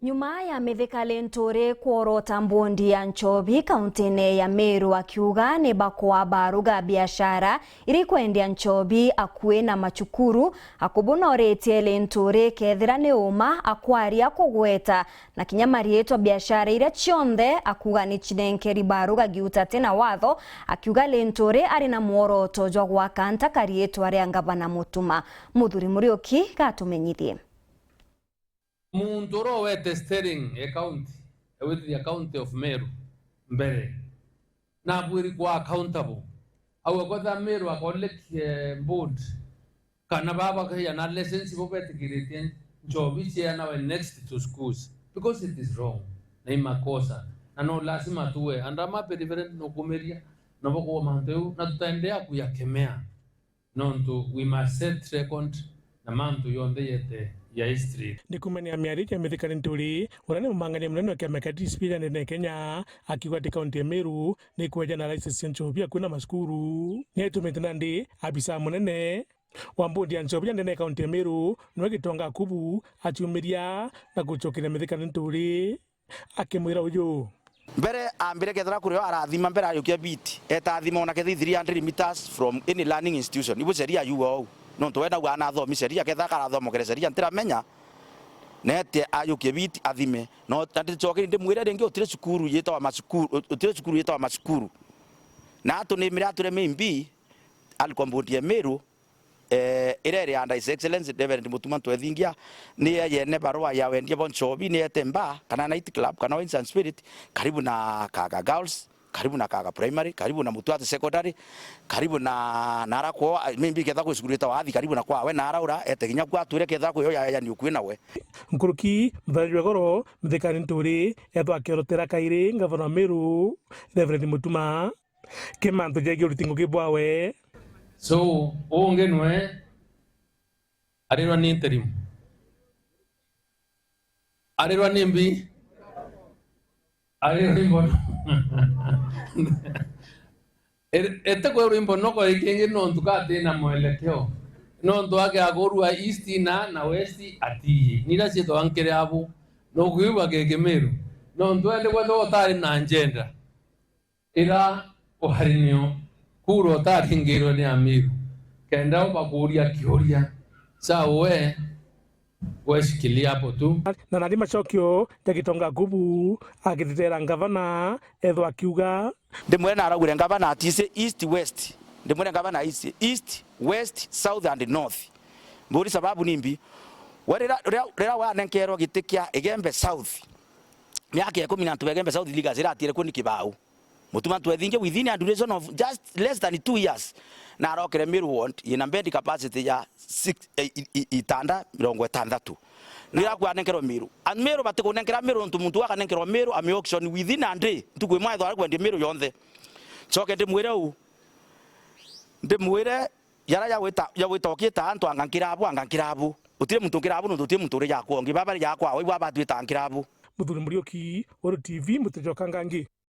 Nyuma ya Mithika Linturi kuorota mbondi ya Nchobi kauntini ya Meru akiuga ni bakwa baruga biashara iri kwendia Nchobi akue na machukuru akubonoretie Linturi kethira ni uma akwaria kugweta na kinyamarietwa biashara ira cionthe akuga ni chinenkeri baruga giuta tena watho akiuga Linturi ari na muoroto jwa gwaka ntakarietwa ria ngavana Mutuma. Muthuri Muriuki gatumenyithie. Muntoro wete steering with the county of Meru mbere na bwiri kwa accountable awe kwa the Meru collect board kana baba kaya na license bobete kiretian Nchobi chia na next to schools because it is wrong na makosa na no lazima tuwe andama pe different no kumeria no boko manteu na tutaendea kuyakemea nonto we must set record na mantu yonde yete ya history. Nikumania miariki ya Mithika Linturi urane mumangania mnene wa kiama kati spira nene Kenya akiwa katika kaunti ya Meru ni kueja na license ya Nchobi akuna maskuru netu metenandi abisa munene wa mbondi ya Nchobi nene kaunti ya Meru nwegitonga kubu atiumiria na guchokera Mithika Linturi akimwira uyu mbere ambire kethira kurio arathima mbere ayukia biti etathima ona kethi 300 meters from any learning institution ibu sheria yuo no twenda gwana thomi sheria ketha karathomo sheria ntiramenya nete ayukie biti athime no tatichokeri ndimwire ringi utire cukuru yetawa macukuru na atu ni mira ture mimbi alikuwa mbondi ya Meru ire under his excellency Reverend Mutuma twethingia ni yene barua ya wendia bon Nchobi ni etemba kana night club kana Wines and Spirit karibu na Kaga Girls karibu na Kaga Primary karibu na Mutwati Secondary karibu na Nara kwa mimbi ketha ku cukuru yetawa athi karibu na kwa we Nara ura eteginya kwa ature ketha ku yo ya ni ukui nawe nkuruki mthari goro Mithika Linturi ethwa kerotera kairi ngavana Meru Reverend Mutuma kimanto jegi urutingo kibwawe so ongenwe arirwa ni interim arirwa ni mbi arirwa ni mbono ete kwa rimbo noko ikingi no ntukate na mwelekeo no ntwake agorua east na west ati nira cito ankere abo no kuiwa Meru no ntwende kwa tari na agenda ira oharinio kuro tari ngiro ni Amiru kenda ubakuria kioria sawe shikilia hapo tu na nadi machokio tagitonga gubu agithitera ngavana ethwa kiuga ndimwe na aragure ngavana atise east west ndimwe ngavana east west south and north mburi sababu nimbi rera wa nenkero gitikia Egembe south miaka ya 13 Egembe south liga zira atire kuni kibau Mutuma twethinge within a duration of just less than 2 years na arokere Meru want ina bed capacity ya 6 nira kwa nenkero Meru and Meru batiko nenkera Meru muntu waka nenkero Meru ami auction within a day tukwe mwa thwa kwende Meru yonthe choke ndimwire yara ya wita okita antu angankirabu utire muntu ngirabu no tutire muntu ri yakwo ngibaba yakwa wi baba twita ngirabu Muthuri Muriuki Oro TV Mutejoka Ngangi.